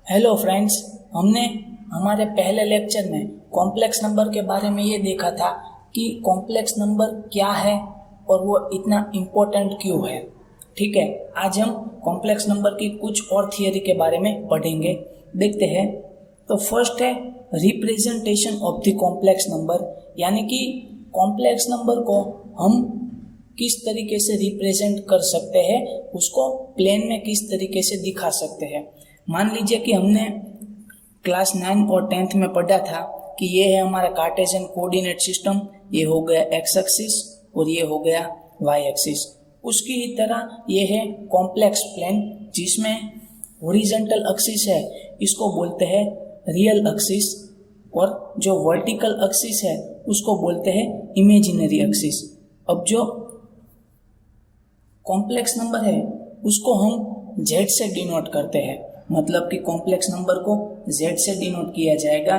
Hello friends, हमने हमारे पहले लेक्चर में कॉम्प्लेक्स नंबर के बारे में ये देखा था कि कॉम्प्लेक्स नंबर क्या है और वो इतना इम्पोर्टेंट क्यों है। ठीक है, आज हम कॉम्प्लेक्स नंबर की कुछ और थियरी के बारे में पढ़ेंगे। देखते हैं। तो फर्स्ट है representation of the complex number, यानी कि कॉम्प्लेक्स नंबर को हम किस तरीके से रिप्रेजेंट कर सकते हैं, उसको प्लेन में किस तरीके से दिखा सकते हैं। मान लीजिए कि हमने क्लास 9 और 10th में पढ़ा था कि ये है हमारा कार्टेशियन कोऑर्डिनेट सिस्टम, ये हो गया एक्स एक्सिस और ये हो गया वाई एक्सिस। उसकी ही तरह ये है कॉम्प्लेक्स प्लेन, जिसमें हॉरिजॉन्टल एक्सिस है इसको बोलते हैं रियल एक्सिस और जो वर्टिकल एक्सिस है उसको बोलते हैं इमेजिनरी एक्सिस। अब जो कॉम्प्लेक्स नंबर है उसको हम z से डिनोट करते हैं, मतलब कि कॉम्प्लेक्स नंबर को z से डिनोट किया जाएगा।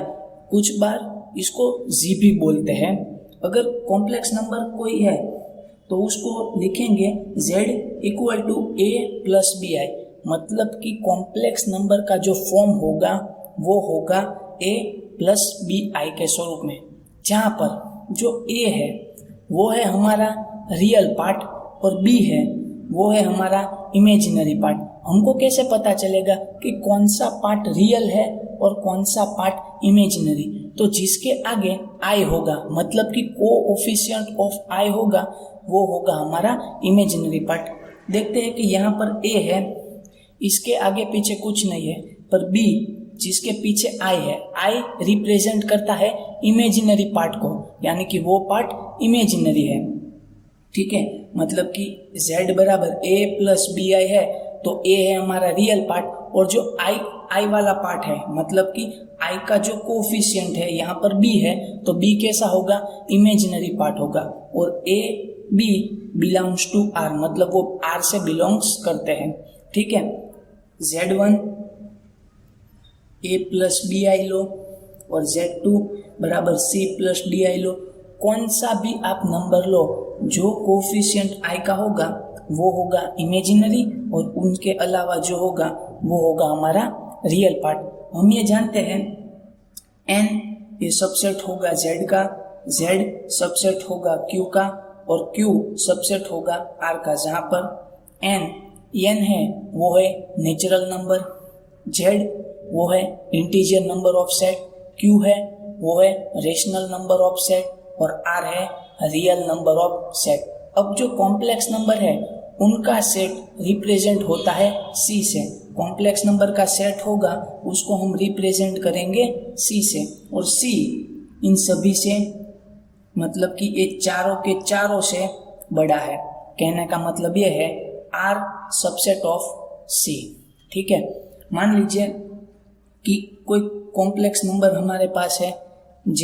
कुछ बार इसको g भी बोलते हैं। अगर कॉम्प्लेक्स नंबर कोई है तो उसको लिखेंगे z equal to a plus B I, मतलब कि कॉम्प्लेक्स नंबर का जो फॉर्म होगा वो होगा a प्लस बी आई के स्वरूप में, जहाँ पर जो a है वो है हमारा रियल पार्ट और b है वो है हमारा इमेजिनरी पार्ट। हमको कैसे पता चलेगा कि कौन सा पार्ट रियल है और कौन सा पार्ट इमेजिनरी? तो जिसके आगे i होगा, मतलब कि कोएफिशिएंट ऑफ i होगा, वो होगा हमारा इमेजिनरी पार्ट। देखते हैं कि यहाँ पर a है, इसके आगे पीछे कुछ नहीं है, पर b जिसके पीछे i है, i रिप्रेजेंट करता है इमेजिनरी पार्ट को, यानी कि वो पार्ट इमेजिनरी है। ठीक है, मतलब कि z बराबर a प्लस बी आई है तो a है हमारा रियल पार्ट, और जो i वाला पार्ट है, मतलब कि i का जो कोएफिशिएंट है यहाँ पर b है, तो b कैसा होगा? इमेजिनरी पार्ट होगा। और a b belongs to r, मतलब वो r से बिलोंग्स करते हैं। ठीक है, z1 a plus B I लो और z2 बराबर c प्लस डी आई लो। कौन सा भी आप नंबर लो, जो कोएफिशिएंट i का होगा वो होगा इमेजिनरी, और उनके अलावा जो होगा वो होगा हमारा रियल पार्ट। हम ये जानते हैं n ये सबसेट होगा z का, z सबसेट होगा q का और q सबसेट होगा r का, जहाँ पर n है वो है नेचुरल नंबर, z वो है integer number of set, q है वो है रेशनल नंबर ऑफ सेट और r है रियल नंबर ऑफ सेट। अब जो कॉम्प्लेक्स नंबर है उनका सेट रिप्रेजेंट होता है c से। कॉम्प्लेक्स नंबर का सेट होगा उसको हम रिप्रेजेंट करेंगे c से, और c इन सभी से, मतलब कि ये चारों के चारों से बड़ा है। कहने का मतलब ये है r सबसेट ऑफ c। ठीक है, मान लीजिए कि कोई कॉम्प्लेक्स नंबर हमारे पास है z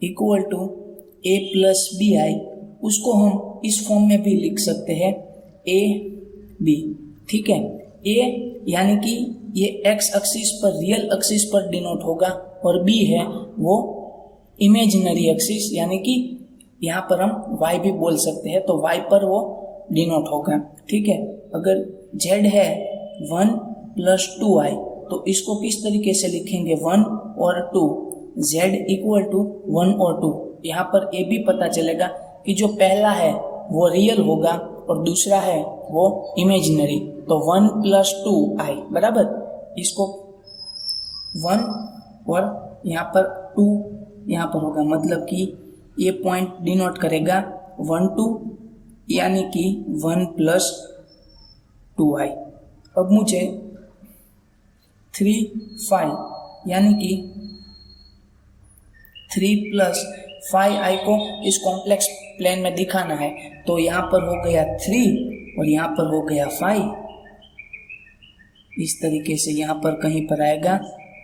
equal to a plus B I, उसको हम इस फॉर्म में भी लिख सकते हैं a b। ठीक है, a यानी कि ये x एक्सिस पर, रियल एक्सिस पर डिनोट होगा, और b है वो इमेजिनरी एक्सिस, यानी कि यहाँ पर हम y भी बोल सकते हैं, तो y पर वो डिनोट होगा। ठीक है, अगर z है 1 प्लस 2i, तो इसको किस तरीके से लिखेंगे? 1 और 2, z इक्वल टू 1 और 2। यहाँ पर ये भी पता चलेगा कि जो पहला है वो रियल होगा और दूसरा है वो इमेजिनरी, तो 1 प्लस 2i बराबर, इसको 1 और यहाँ पर 2 यहाँ पर होगा, मतलब कि ये पॉइंट डिनोट करेगा 1 2, यानी कि 1 प्लस 2i। अब मुझे 3 5 यानी कि 3 प्लस 5i को इस कॉम्प्लेक्स प्लेन में दिखाना है, तो यहाँ पर हो गया 3 और यहाँ पर हो गया 5। इस तरीके से यहाँ पर कहीं पर आएगा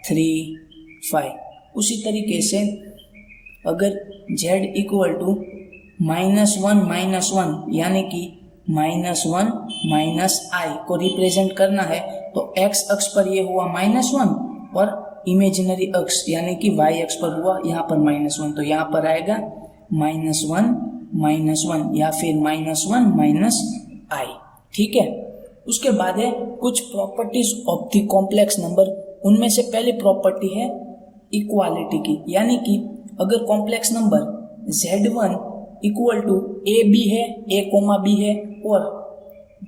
3 5। उसी तरीके से अगर z इक्वल टू -1 यानी कि -1 माइनस i को रिप्रेजेंट करना है, तो x अक्ष पर ये हुआ -1 और इमेजिनरी अक्ष यानी कि y अक्ष पर हुआ यहाँ पर -1, तो यहाँ पर आएगा -1 या फिर -1 माइनस i। ठीक है, उसके बाद है कुछ properties of the complex number. उनमें से पहली प्रॉपर्टी है इक्वालिटी की, यानी कि अगर complex number Z1 equal to A B है, ए कोमा बी है, और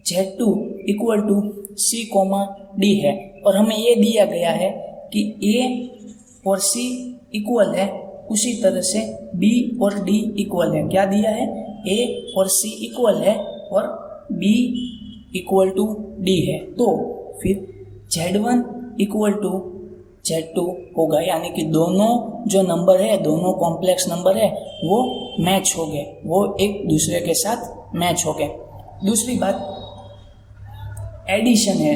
Z2 equal to C comma D है, और हमें ये दिया गया है कि ए और सी इक्वल है, उसी तरह से बी और डी इक्वल है। क्या दिया है? ए और सी इक्वल है और बी इक्वल टू डी है। तो फिर Z1 इक्वल टू Z2 होगा, यानी कि दोनों जो नंबर है, दोनों कॉम्प्लेक्स नंबर है, वो मैच हो गए, वो एक दूसरे के साथ मैच हो गए। दूसरी बात एडिशन है।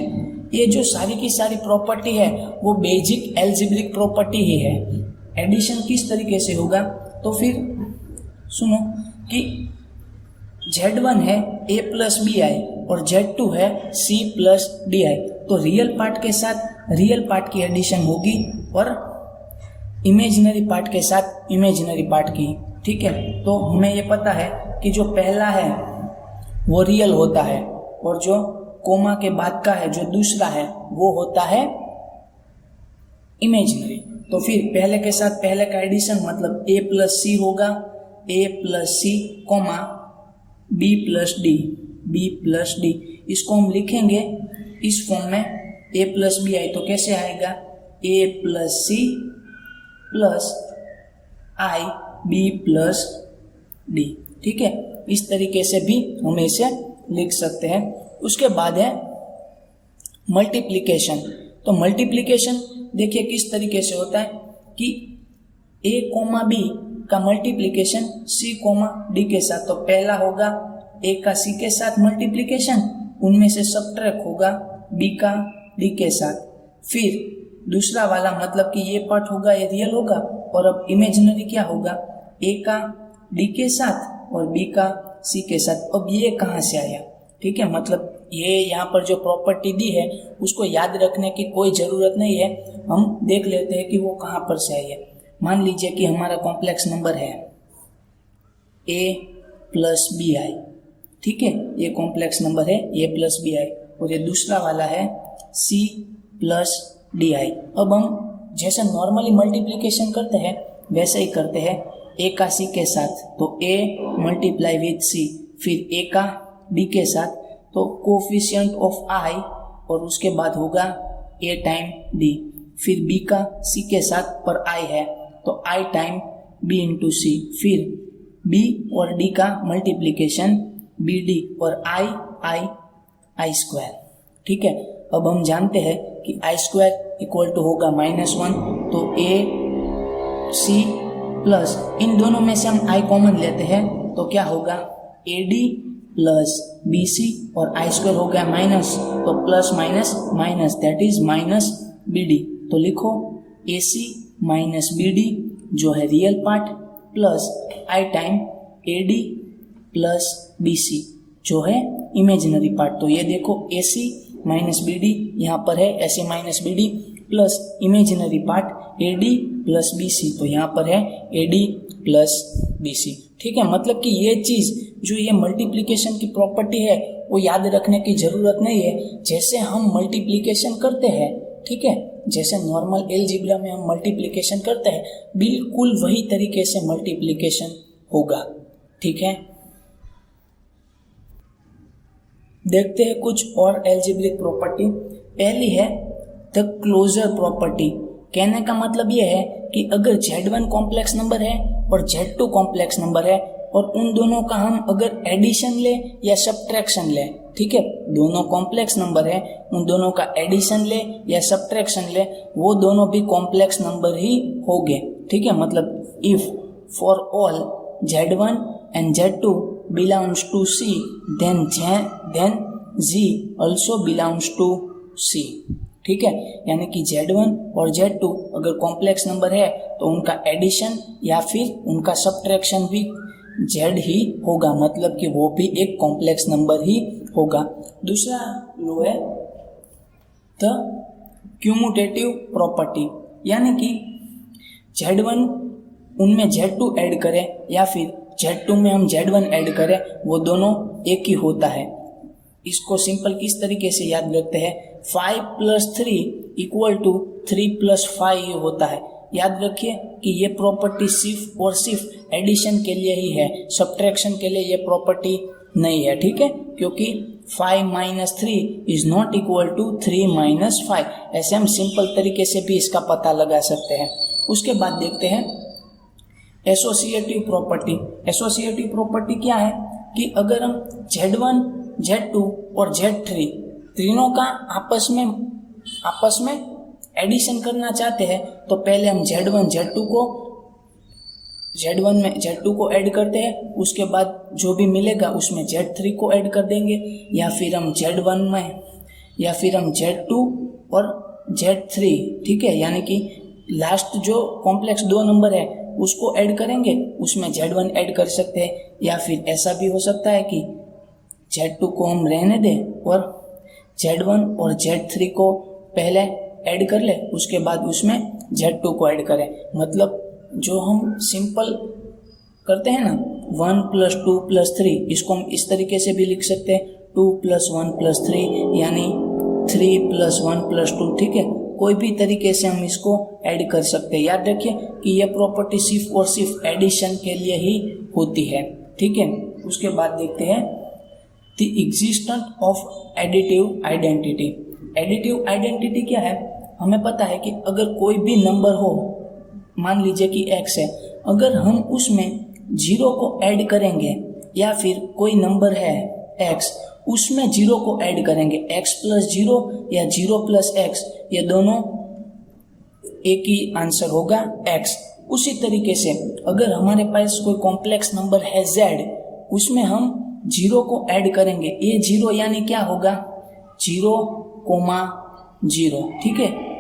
ये जो सारी की सारी प्रॉपर्टी है वो बेसिक एल्जेब्रिक प्रॉपर्टी ही है। एडिशन किस तरीके से होगा? तो फिर सुनो कि Z1 है a प्लस बी आई और Z2 है c प्लस डी आई, तो रियल पार्ट के साथ रियल पार्ट की एडिशन होगी और इमेजिनरी पार्ट के साथ इमेजिनरी पार्ट की। ठीक है, तो हमें ये पता है कि जो पहला है वो रियल होता है और जो कोमा के बाद का है, जो दूसरा है, वो होता है इमेजिनरी। तो फिर पहले के साथ पहले का एडिशन मतलब a प्लस सी होगा, a plus C comma b plus D, b plus D. इसको हम लिखेंगे इस फॉर्म में a प्लस बी आई, तो कैसे आएगा? a plus C plus I b plus D. ठीक है, इस तरीके से भी हम इसे लिख सकते हैं। उसके बाद है मल्टीप्लिकेशन। तो मल्टीप्लिकेशन देखिए किस तरीके से होता है कि a कोमा b का मल्टीप्लिकेशन c कोमा d के साथ। तो पहला होगा a का c के साथ मल्टीप्लिकेशन, उनमें से सबट्रैक्ट होगा b का d के साथ। फिर दूसरा वाला मतलब कि ये पार्ट होगा, ये रियल होगा, और अब इमेजिनरी क्या होगा? a का d के साथ और b का c के साथ। अब ये कहाँ से आया? ठीक है, मतलब ये यहाँ पर जो प्रॉपर्टी दी है उसको याद रखने की कोई ज़रूरत नहीं है, हम देख लेते हैं कि वो कहाँ पर से आई है। मान लीजिए कि हमारा कॉम्प्लेक्स नंबर है a प्लस बी आई। ठीक है, ये कॉम्प्लेक्स नंबर है a प्लस बी आई, और ये दूसरा वाला है c प्लस डी आई। अब हम जैसे नॉर्मली मल्टीप्लिकेशन करते हैं वैसे ही करते हैं a का c के साथ, तो a मल्टीप्लाई विथ c, फिर a का d के साथ, तो कोफिशिएंट ऑफ i, और उसके बाद होगा a टाइम d, फिर b का c के साथ पर i है तो i टाइम b इंटू सी, फिर b और d का मल्टीप्लिकेशन bd और i स्क्वायर। ठीक है, अब हम जानते हैं कि i स्क्वायर इक्वल टू होगा -1, तो a c प्लस इन दोनों में से हम i कॉमन लेते हैं तो क्या होगा? ad प्लस बी सी और आई स्क्वायर हो गया माइनस, तो plus minus minus that is minus B D. तो लिखो A C minus B D जो है real part, plus I time A D plus B C जो है इमेजिनरी पार्ट। तो ये देखो A C minus B D यहाँ पर है, ऐसे minus B D plus imaginary part A D plus B C, तो यहाँ पर है A D plus B C. ठीक है, मतलब कि ये चीज़ जो ये मल्टीप्लिकेशन की प्रॉपर्टी है वो याद रखने की ज़रूरत नहीं है। जैसे हम मल्टीप्लिकेशन करते हैं, ठीक है, जैसे नॉर्मल अलजेब्रा में हम मल्टीप्लिकेशन करते हैं, बिल्कुल वही तरीके से मल्टीप्लिकेशन होगा। ठीक है, देखते हैं कुछ और अलजेब्रिक प्रॉपर्टी। पहली है द क्लोजर प्रॉपर्टी। कहने का मतलब ये है कि अगर Z1 कॉम्प्लेक्स नंबर है और Z2 कॉम्प्लेक्स नंबर है और उन दोनों का हम अगर एडिशन ले या सब्ट्रैक्शन ले, ठीक है, दोनों कॉम्प्लेक्स नंबर है, उन दोनों का एडिशन ले या सब्ट्रैक्शन ले, वो दोनों भी कॉम्प्लेक्स नंबर ही होंगे। ठीक है, मतलब if for all Z1 and Z2 belongs to C then Z also belongs to C। ठीक है, यानी कि Z1 और Z2 अगर कॉम्प्लेक्स नंबर है तो उनका एडिशन या फिर उनका सब्ट्रैक्शन भी Z ही होगा, मतलब कि वो भी एक कॉम्प्लेक्स नंबर ही होगा। दूसरा लो है द क्यूमुटेटिव प्रॉपर्टी, यानी कि Z1 उनमें Z2 ऐड करें या फिर Z2 में हम Z1 ऐड करें, वो दोनों एक ही होता है। इसको सिंपल किस तरीके से याद रखते हैं, 5 + 3 = 3 + 5 होता है। याद रखिए कि ये प्रॉपर्टी सिर्फ और सिर्फ एडिशन के लिए ही है, सब्ट्रैक्शन के लिए ये प्रॉपर्टी नहीं है, ठीक है, क्योंकि 5 - 3 इज नॉट इक्वल टू 3 - 5। ऐसे हम सिंपल तरीके से भी इसका पता लगा सकते हैं। उसके बाद देखते हैं एसोसिएटिव प्रॉपर्टी। एसोसिएटिव प्रॉपर्टी क्या है कि अगर हम Z1, Z2 और Z3 तीनों का आपस में एडिशन करना चाहते हैं तो पहले हम Z1 में Z2 को ऐड करते हैं, उसके बाद जो भी मिलेगा उसमें Z3 को ऐड कर देंगे, या फिर हम Z1 में या फिर हम Z2 और Z3, ठीक है, यानी कि लास्ट जो कॉम्प्लेक्स 2 नंबर है उसको ऐड करेंगे, उसमें Z1 ऐड कर सकते हैं, या फिर ऐसा भी हो सकता है कि Z2 को हम रहने दें और Z1 और Z3 को पहले ऐड कर ले, उसके बाद उसमें Z2 को ऐड करें। मतलब जो हम सिंपल करते हैं ना 1 + 2 + 3, इसको हम इस तरीके से भी लिख सकते हैं 2 + 1 + 3 यानी 3 + 1 + 2, ठीक है, कोई भी तरीके से हम इसको ऐड कर सकते हैं। याद रखिए कि यह प्रॉपर्टी सिर्फ और सिर्फ एडिशन के लिए ही होती है, ठीक है। उसके बाद देखते हैं the existence of additive identity. Additive identity क्या है, हमें पता है कि अगर कोई भी नंबर हो, मान लीजिए कि x है, अगर हम उसमें 0 को ऐड करेंगे या फिर कोई नंबर है x, उसमें 0 को ऐड करेंगे, x + 0 या 0 + x, ये दोनों एक ही आंसर होगा x। उसी तरीके से अगर हमारे पास कोई कॉम्प्लेक्स नंबर है z, उसमें हम 0 को ऐड करेंगे, ये 0 यानी क्या होगा 0,0, ठीक है,